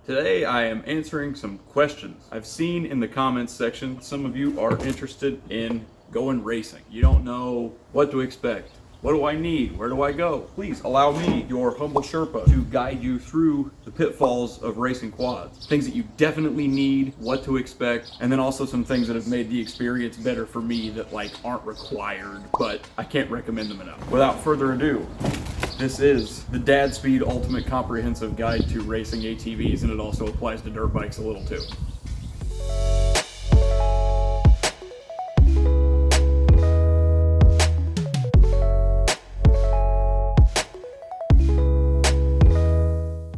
Today I am answering some questions. I've seen in the comments section some of you are interested in going racing. You don't know what to expect. What do I need? Where do I go? Please allow me, your humble Sherpa, to guide you through the pitfalls of racing quads. Things that you definitely need, what to expect, and then also some things that have made the experience better for me that aren't required, but I can't recommend them enough. Without further ado, this is the Dad Speed Ultimate Comprehensive Guide to Racing ATVs, and it also applies to dirt bikes a little too.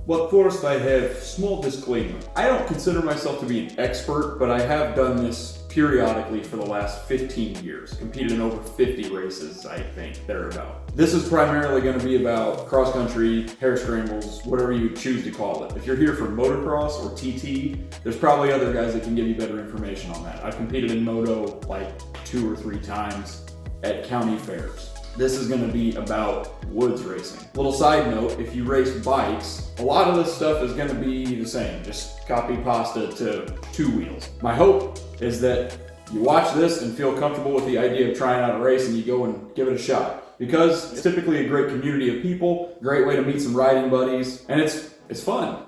But first I have small disclaimer. I don't consider myself to be an expert, but I have done this periodically for the last 15 years. Competed in over 50 races, I think, thereabout. This is primarily going to be about cross country, hare scrambles, whatever you choose to call it. If you're here for motocross or TT, there's probably other guys that can give you better information on that. I've competed in moto like 2 or 3 times at county fairs. This is going to be about woods racing. Little side note, if you race bikes, a lot of this stuff is going to be the same. Just copy pasta to 2 wheels. My hope is that you watch this and feel comfortable with the idea of trying out a race and you go and give it a shot. Because it's typically a great community of people, great way to meet some riding buddies, and it's fun.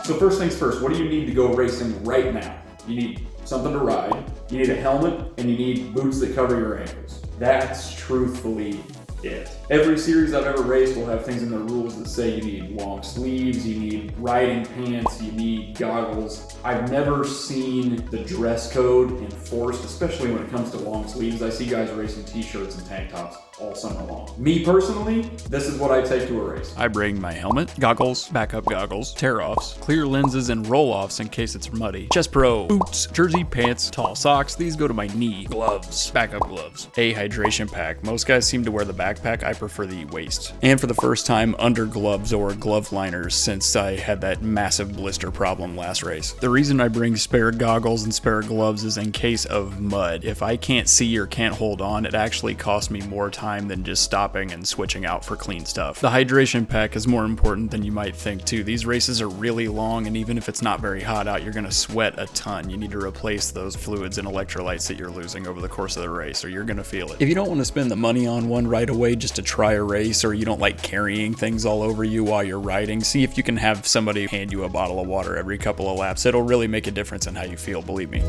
So first things first, what do you need to go racing right now? You need something to ride, you need a helmet, and you need boots that cover your ankles. That's truthfully it. Every series I've ever raced will have things in their rules that say you need long sleeves, you need riding pants, you need goggles. I've never seen the dress code enforced, especially when it comes to long sleeves. I see guys racing t-shirts and tank tops all summer long. Me personally, this is what I take to a race. I bring my helmet, goggles, backup goggles, tear-offs, clear lenses and roll-offs in case it's muddy, chest pro, boots, jersey, pants, tall socks, these go to my knee, gloves, backup gloves, a hydration pack. Most guys seem to wear the backpack, I prefer the waist. And for the first time, under gloves or glove liners since I had that massive blister problem last race. The reason I bring spare goggles and spare gloves is in case of mud. If I can't see or can't hold on, it actually costs me more time than just stopping and switching out for clean stuff. The hydration pack is more important than you might think too. These races are really long, and even if it's not very hot out, you're gonna sweat a ton. You need to replace those fluids and electrolytes that you're losing over the course of the race, or you're gonna feel it. If you don't want to spend the money on one right away just to try a race, or you don't like carrying things all over you while you're riding, see if you can have somebody hand you a bottle of water every couple of laps. It'll really make a difference in how you feel, believe me.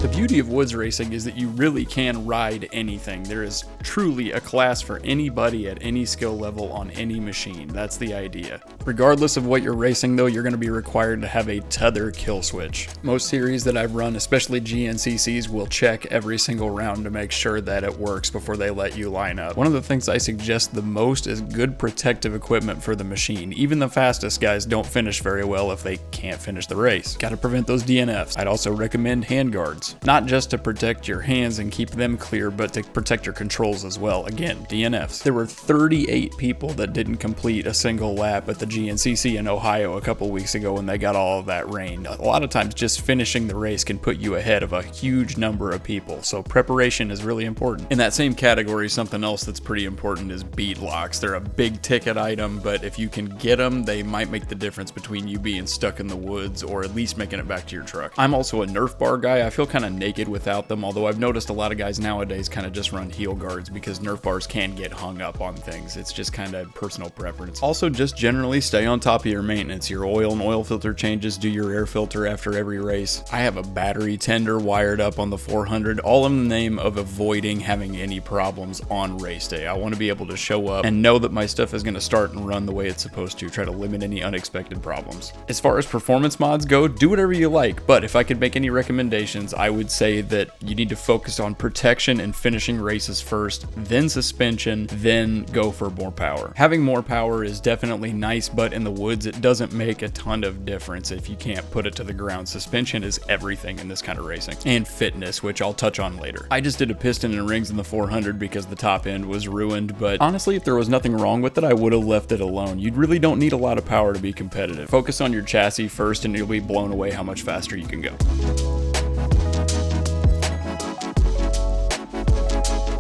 The beauty of woods racing is that you really can ride anything. There is truly a class for anybody at any skill level on any machine. That's the idea. Regardless of what you're racing though, you're going to be required to have a tether kill switch. Most series that I've run, especially GNCCs, will check every single round to make sure that it works before they let you line up. One of the things I suggest the most is good protective equipment for the machine. Even the fastest guys don't finish very well if they can't finish the race. Got to prevent those DNFs. I'd also recommend handguards. Not just to protect your hands and keep them clear, but to protect your controls as well. Again, DNFs. There were 38 people that didn't complete a single lap at the GNCC in Ohio a couple weeks ago when they got all of that rain. A lot of times just finishing the race can put you ahead of a huge number of people, so preparation is really important. In that same category, something else that's pretty important is bead locks. They're a big ticket item, but if you can get them, they might make the difference between you being stuck in the woods or at least making it back to your truck. I'm also a Nerf bar guy. I feel kind of naked without them, although I've noticed a lot of guys nowadays kind of just run heel guards because Nerf bars can get hung up on things. It's just kind of personal preference. Also, just generally stay on top of your maintenance. Your oil and oil filter changes, do your air filter after every race. I have a battery tender wired up on the 400, all in the name of avoiding having any problems on race day. I want to be able to show up and know that my stuff is going to start and run the way it's supposed to, try to limit any unexpected problems. As far as performance mods go, do whatever you like, but if I could make any recommendations, I would say that you need to focus on protection and finishing races first, then suspension, then go for more power. Having more power is definitely nice, but in the woods it doesn't make a ton of difference if you can't put it to the ground. Suspension is everything in this kind of racing. And fitness, which I'll touch on later. I just did a piston and rings in the 400 because the top end was ruined, but honestly, if there was nothing wrong with it, I would have left it alone. You really don't need a lot of power to be competitive. Focus on your chassis first and you'll be blown away how much faster you can go.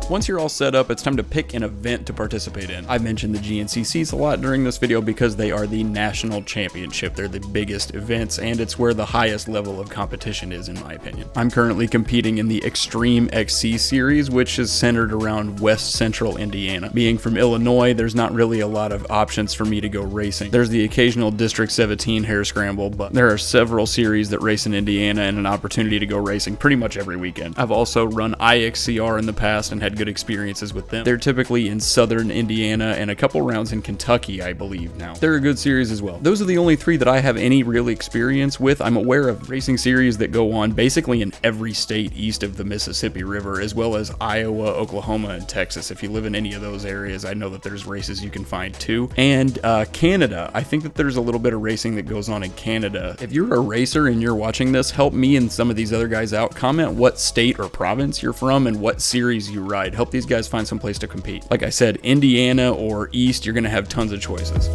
Once you're all set up, it's time to pick an event to participate in. I've mentioned the GNCCs a lot during this video because they are the national championship. They're the biggest events, and it's where the highest level of competition is, in my opinion. I'm currently competing in the Extreme XC series, which is centered around West Central Indiana. Being from Illinois, there's not really a lot of options for me to go racing. There's the occasional District 17 hare scramble, but there are several series that race in Indiana and an opportunity to go racing pretty much every weekend. I've also run IXCR in the past and had good experiences with them. They're typically in southern Indiana and a couple rounds in Kentucky, I believe now. They're a good series as well. Those are the only three that I have any real experience with. I'm aware of racing series that go on basically in every state east of the Mississippi River, as well as Iowa, Oklahoma, and Texas. If you live in any of those areas, I know that there's races you can find too. And Canada, I think that there's a little bit of racing that goes on in Canada. If you're a racer and you're watching this, help me and some of these other guys out. Comment what state or province you're from and what series you ride. Help these guys find some place to compete. Like I said, Indiana or East, you're gonna have tons of choices.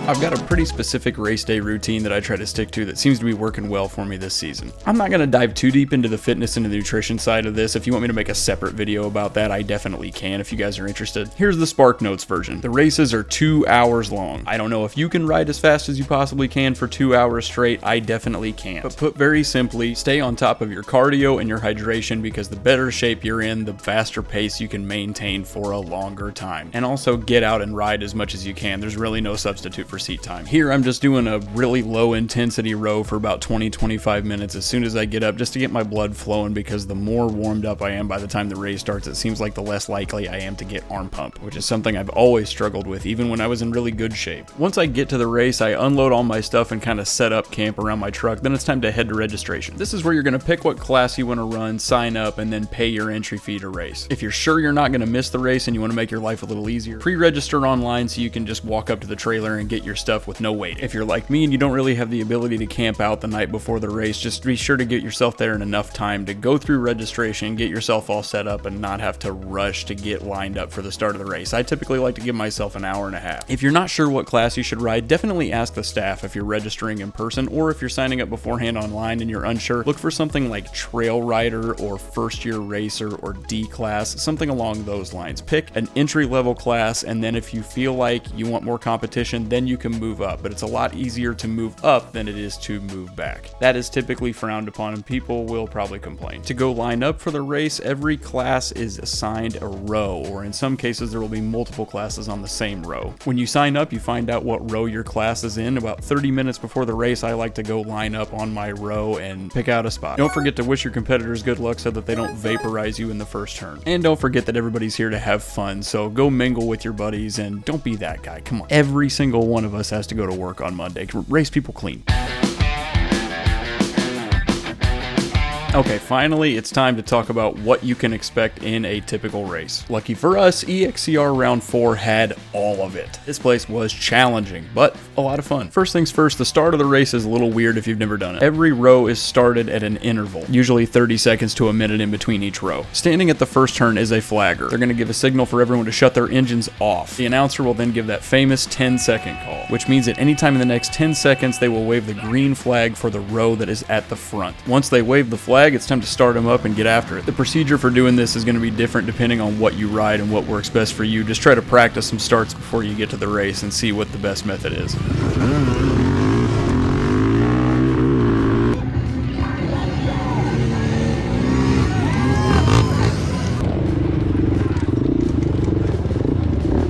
I've got a pretty specific race day routine that I try to stick to that seems to be working well for me this season. I'm not going to dive too deep into the fitness and the nutrition side of this. If you want me to make a separate video about that, I definitely can if you guys are interested. Here's the Spark Notes version. The races are 2 hours long. I don't know if you can ride as fast as you possibly can for 2 hours straight. I definitely can't. But put very simply, stay on top of your cardio and your hydration, because the better shape you're in, the faster pace you can maintain for a longer time. And also get out and ride as much as you can. There's really no substitute for seat time. Here I'm just doing a really low intensity row for about 20-25 minutes as soon as I get up, just to get my blood flowing, because the more warmed up I am by the time the race starts, it seems like the less likely I am to get arm pump, which is something I've always struggled with even when I was in really good shape. Once I get to the race, I unload all my stuff and kind of set up camp around my truck. Then it's time to head to registration. This is where you're going to pick what class you want to run, sign up, and then pay your entry fee to race. If you're sure you're not going to miss the race and you want to make your life a little easier, pre-register online so you can just walk up to the trailer and get your stuff with no wait. If you're like me and you don't really have the ability to camp out the night before the race, just be sure to get yourself there in enough time to go through registration, get yourself all set up, and not have to rush to get lined up for the start of the race. I typically like to give myself an hour and a half. If you're not sure what class you should ride, definitely ask the staff if you're registering in person, or if you're signing up beforehand online and you're unsure, look for something like trail rider or first year racer or D class, something along those lines. Pick an entry level class, and then if you feel like you want more competition, then you can move up. But it's a lot easier to move up than it is to move back. That is typically frowned upon and people will probably complain. To go line up for the race, every class is assigned a row, or in some cases there will be multiple classes on the same row. When you sign up, you find out what row your class is in. About 30 minutes before the race, I like to go line up on my row and pick out a spot. Don't forget to wish your competitors good luck so that they don't vaporize you in the first turn. And don't forget that everybody's here to have fun, so go mingle with your buddies and don't be that guy. Come on. Every single one of us has to go to work on Monday. Race people clean. Okay, finally, it's time to talk about what you can expect in a typical race. Lucky for us, EXCR Round 4 had all of it. This place was challenging, but a lot of fun. First things first, the start of the race is a little weird if you've never done it. Every row is started at an interval, usually 30 seconds to a minute in between each row. Standing at the first turn is a flagger. They're going to give a signal for everyone to shut their engines off. The announcer will then give that famous 10-second call, which means that anytime in the next 10 seconds, they will wave the green flag for the row that is at the front. Once they wave the flag, it's time to start them up and get after it. The procedure for doing this is going to be different depending on what you ride and what works best for you. Just try to practice some starts before you get to the race and see what the best method is.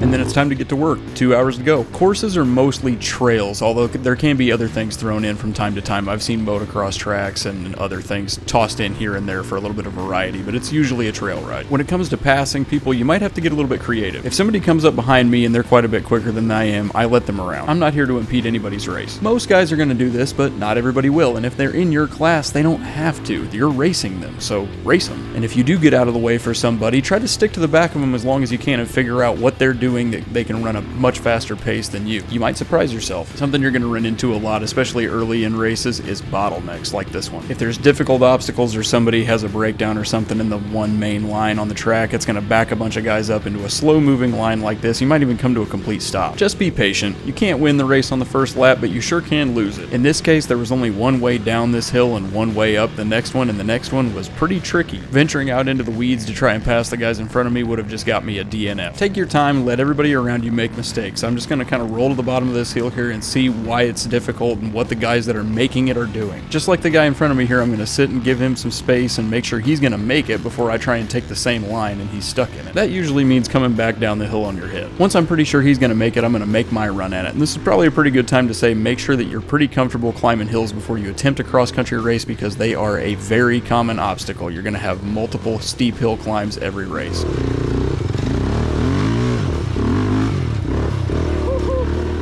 And then it's time to get to work. 2 hours to go. Courses are mostly trails, although there can be other things thrown in from time to time. I've seen motocross tracks and other things tossed in here and there for a little bit of variety, but it's usually a trail ride. When it comes to passing people, you might have to get a little bit creative. If somebody comes up behind me and they're quite a bit quicker than I am, I let them around. I'm not here to impede anybody's race. Most guys are going to do this, but not everybody will, and if they're in your class, they don't have to. You're racing them, so race them. And if you do get out of the way for somebody, try to stick to the back of them as long as you can and figure out what they're doing doing that they can run a much faster pace than you. You might surprise yourself. Something you're going to run into a lot, especially early in races, is bottlenecks like this one. If there's difficult obstacles or somebody has a breakdown or something in the one main line on the track, it's going to back a bunch of guys up into a slow moving line like this. You might even come to a complete stop. Just be patient. You can't win the race on the first lap, but you sure can lose it. In this case, there was only one way down this hill and one way up the next one, and the next one was pretty tricky. Venturing out into the weeds to try and pass the guys in front of me would have just got me a DNF. Take your time, let everybody around you make mistakes. I'm just going to kind of roll to the bottom of this hill here and see why it's difficult and what the guys that are making it are doing. Just like the guy in front of me here, I'm going to sit and give him some space and make sure he's going to make it before I try and take the same line and he's stuck in it. That usually means coming back down the hill on your head. Once I'm pretty sure he's going to make it, I'm going to make my run at it. And this is probably a pretty good time to say make sure that you're pretty comfortable climbing hills before you attempt a cross-country race, because they are a very common obstacle. You're going to have multiple steep hill climbs every race.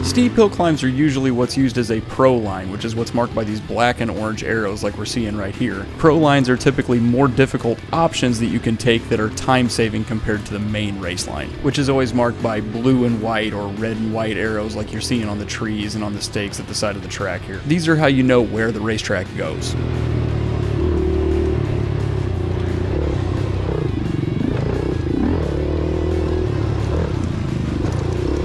Steep hill climbs are usually what's used as a pro line, which is what's marked by these black and orange arrows like we're seeing right here. Pro lines are typically more difficult options that you can take that are time-saving compared to the main race line, which is always marked by blue and white or red and white arrows like you're seeing on the trees and on the stakes at the side of the track here. These are how you know where the racetrack goes.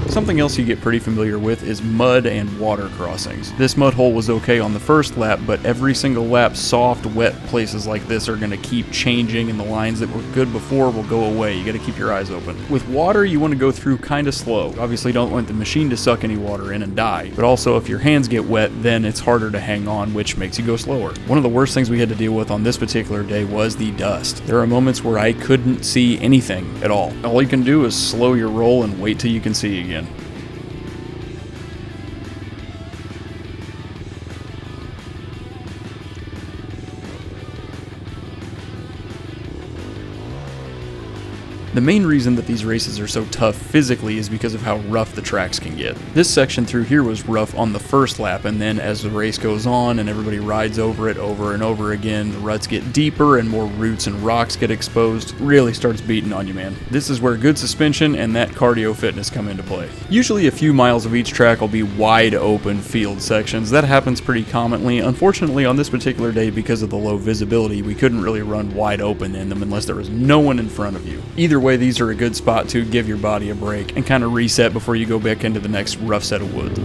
Something else you get pretty familiar with is mud and water crossings. This mud hole was okay on the first lap, but every single lap, soft, wet places like this are going to keep changing, and the lines that were good before will go away. You got to keep your eyes open. With water, you want to go through kind of slow. Obviously, don't want the machine to suck any water in and die, but also if your hands get wet, then it's harder to hang on, which makes you go slower. One of the worst things we had to deal with on this particular day was the dust. There are moments where I couldn't see anything at all. All you can do is slow your roll and wait till you can see again. The main reason that these races are so tough physically is because of how rough the tracks can get. This section through here was rough on the first lap, and then as the race goes on and everybody rides over it over and over again, the ruts get deeper and more roots and rocks get exposed. Really starts beating on you, man. This is where good suspension and that cardio fitness come into play. Usually a few miles of each track will be wide open field sections. That happens pretty commonly. Unfortunately, on this particular day, because of the low visibility, we couldn't really run wide open in them unless there was no one in front of you. Either way, these are a good spot to give your body a break and kind of reset before you go back into the next rough set of woods.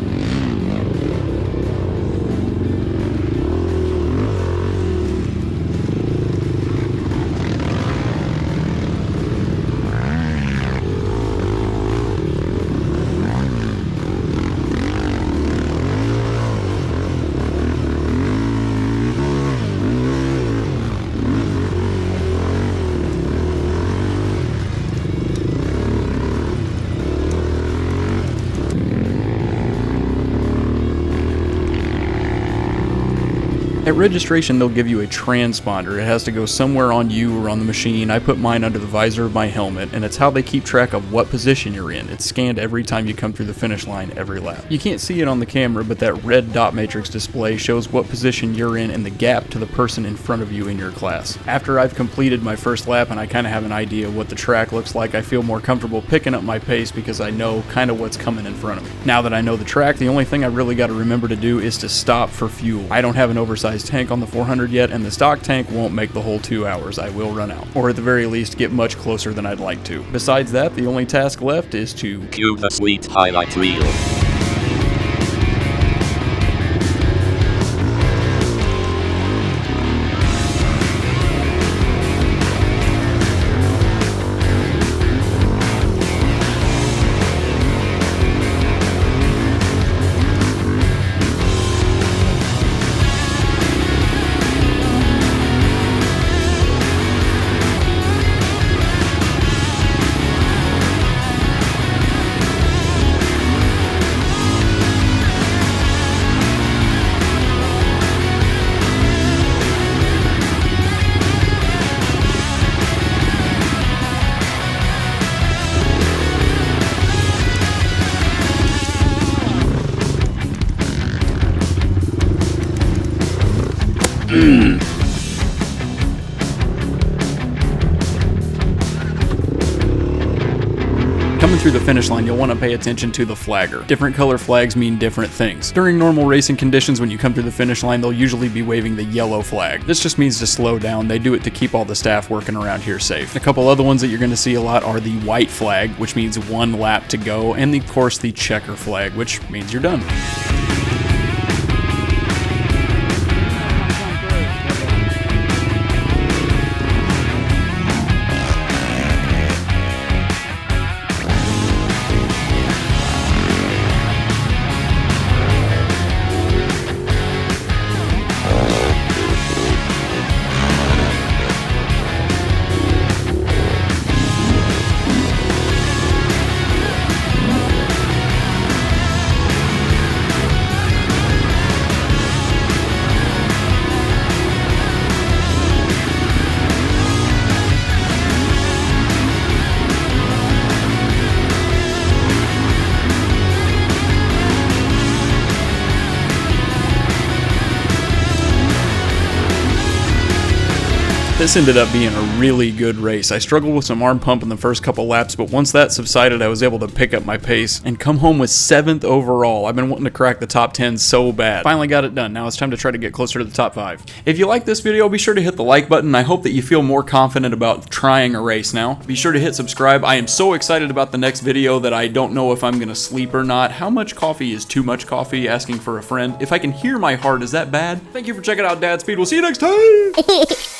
At registration, they'll give you a transponder. It has to go somewhere on you or on the machine. I put mine under the visor of my helmet, and it's how they keep track of what position you're in. It's scanned every time you come through the finish line every lap. You can't see it on the camera, but that red dot matrix display shows what position you're in and the gap to the person in front of you in your class. After I've completed my first lap and I kind of have an idea what the track looks like, I feel more comfortable picking up my pace because I know kind of what's coming in front of me. Now that I know the track, the only thing I really got to remember to do is to stop for fuel. I don't have an oversized tank on the 400 yet, and the stock tank won't make the whole 2 hours. I will run out, or at the very least get much closer than I'd like to. Besides that, the only task left is to cue the sweet highlight reel. coming through the finish line, you'll want to pay attention to the flagger. Different color flags mean different things. During normal racing conditions, when you come through the finish line, they'll usually be waving the yellow flag. This just means to slow down. They do it to keep all the staff working around here safe. A couple other ones that you're going to see a lot are the white flag, which means 1 lap to go, and of course the checker flag, which means you're done. This ended up being a really good race. I struggled with some arm pump in the first couple laps, but once that subsided, I was able to pick up my pace and come home with 7th overall. I've been wanting to crack the top 10 so bad. Finally got it done. Now it's time to try to get closer to the top 5. If you like this video, be sure to hit the like button. I hope that you feel more confident about trying a race now. Be sure to hit subscribe. I am so excited about the next video that I don't know if I'm gonna sleep or not. How much coffee is too much coffee? Asking for a friend. If I can hear my heart, is that bad? Thank you for checking out Dad Speed. We'll see you next time!